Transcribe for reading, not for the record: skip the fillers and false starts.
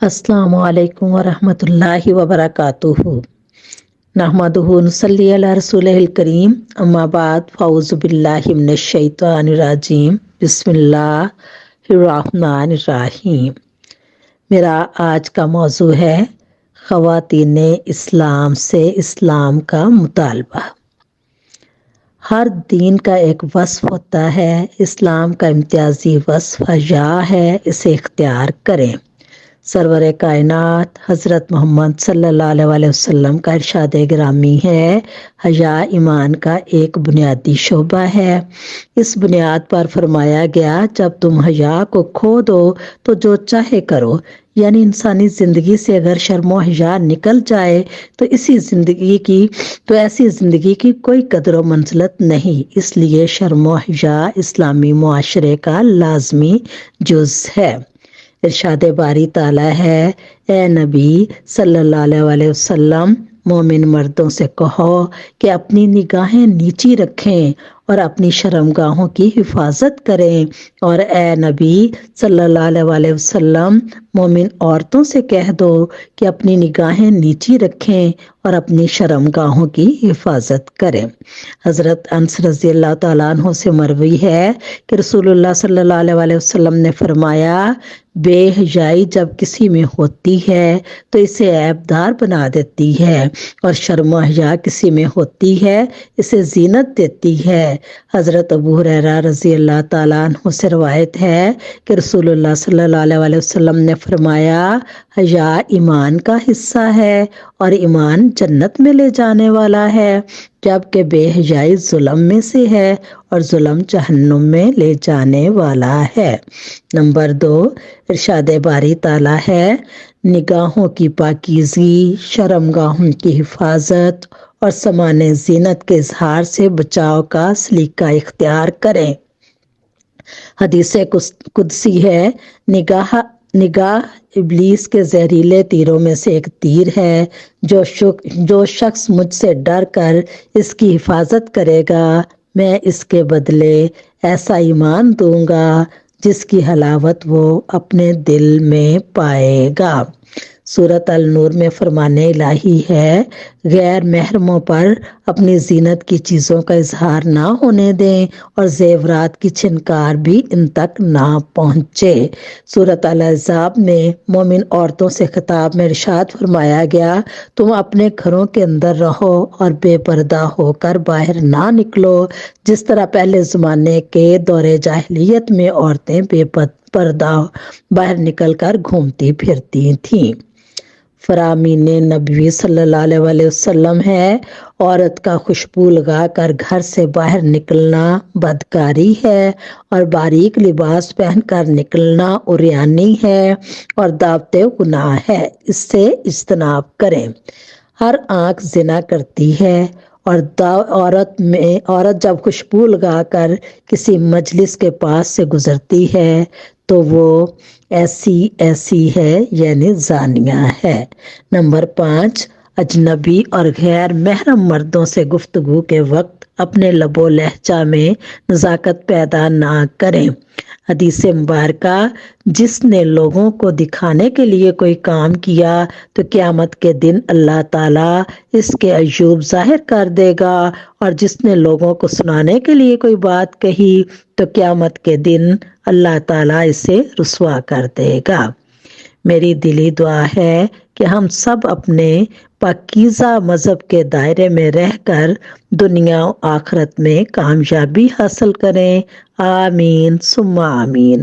السلام علیکم ورحمۃ اللہ وبرکاتہ۔ نحمدہ نصلی علی رسولہ الکریم، اما بعد فاعوذ باللہ من الشیطان الرجیم، بسم اللہ الرحمن الرحیم۔ میرا آج کا موضوع ہے خواتین اسلام سے اسلام کا مطالبہ۔ ہر دین کا ایک وصف ہوتا ہے، اسلام کا امتیازی وصف حیا ہے، اسے اختیار کریں۔ سرور کائنات حضرت محمد صلی اللہ علیہ وسلم کا ارشاد گرامی ہے، حیا ایمان کا ایک بنیادی شعبہ ہے۔ اس بنیاد پر فرمایا گیا، جب تم حیا کو کھو دو تو جو چاہے کرو، یعنی انسانی زندگی سے اگر شرم و حیا نکل جائے تو ایسی زندگی کی کوئی قدر و منزلت نہیں۔ اس لیے شرم و حیا اسلامی معاشرے کا لازمی جز ہے۔ ارشاد باری تعالیٰ ہے، اے نبی صلی اللہ علیہ وسلم، مومن مردوں سے کہو کہ اپنی نگاہیں نیچی رکھیں اور اپنی شرمگاہوں کی حفاظت کریں، اور اے نبی صلی اللہ علیہ وسلم، مومن عورتوں سے کہہ دو کہ اپنی نگاہیں نیچی رکھیں اور اپنی شرمگاہوں کی حفاظت کریں۔ حضرت انس رضی اللہ تعالیٰ عنہ سے مروی ہے کہ رسول اللہ صلی اللہ علیہ وسلم نے فرمایا، بے حیائی جب کسی میں ہوتی ہے تو اسے عیبدار بنا دیتی ہے، اور شرم و حیا کسی میں ہوتی ہے اسے زینت دیتی ہے۔ حضرت ابو ہریرہ رضی اللہ تعالیٰ عنہ سے روایت ہے کہ رسول اللہ صلی اللہ علیہ وسلم نے فرمایا، حیا ایمان کا حصہ ہے اور ایمان جنت میں لے جانے والا ہے، جبکہ بے حیائی ظلم میں سے ہے اور ظلم جہنم میں لے جانے والا ہے۔ نمبر 2، ارشاد باری تعالیٰ ہے، نگاہوں کی پاکیزگی، شرمگاہوں کی حفاظت اور سامان زینت کے اظہار سے بچاؤ کا سلیقہ اختیار کریں۔ حدیث قدسی ہے، نگاہ ابلیس کے زہریلے تیروں میں سے ایک تیر ہے، جو شخص مجھ سے ڈر کر اس کی حفاظت کرے گا، میں اس کے بدلے ایسا ایمان دوں گا جس کی حلاوت وہ اپنے دل میں پائے گا۔ سورۃ النور میں فرمان الہی ہے، غیر محرموں پر اپنی زینت کی چیزوں کا اظہار نہ ہونے دیں اور زیورات کی چھنکار بھی ان تک نہ پہنچے۔ سورۃ الاحزاب میں مومن عورتوں سے خطاب میں ارشاد فرمایا گیا، تم اپنے گھروں کے اندر رہو اور بے پردہ ہو کر باہر نہ نکلو، جس طرح پہلے زمانے کے دور جاہلیت میں عورتیں بے پردہ باہر نکل کر گھومتی پھرتی تھیں۔ فرامین نبوی صلی اللہ علیہ وسلم ہے، عورت کا خوشبو لگا کر گھر سے باہر نکلنا بدکاری ہے، اور باریک لباس پہن کر نکلنا عریانی ہے اور دعوت گناہ ہے، اس سے اجتناب کریں۔ ہر آنکھ زنا کرتی ہے، اور عورت جب خوشبو لگا کر کسی مجلس کے پاس سے گزرتی ہے تو وہ ایسی ہے، یعنی زانیہ ہے۔ نمبر 5، اجنبی اور غیر محرم مردوں سے گفتگو کے وقت اپنے لب و لہجہ میں نزاکت پیدا نہ کریں۔ حدیث مبارکہ، جس نے لوگوں کو دکھانے کے لیے کوئی کام کیا تو قیامت کے دن اللہ تعالیٰ اس کے عیوب ظاہر کر دے گا، اور جس نے لوگوں کو سنانے کے لیے کوئی بات کہی تو قیامت کے دن اللہ تعالیٰ اسے رسوا کر دے گا۔ میری دلی دعا ہے کہ ہم سب اپنے پاکیزہ مذہب کے دائرے میں رہ کر دنیا و آخرت میں کامیابی حاصل کریں۔ آمین ثم آمین۔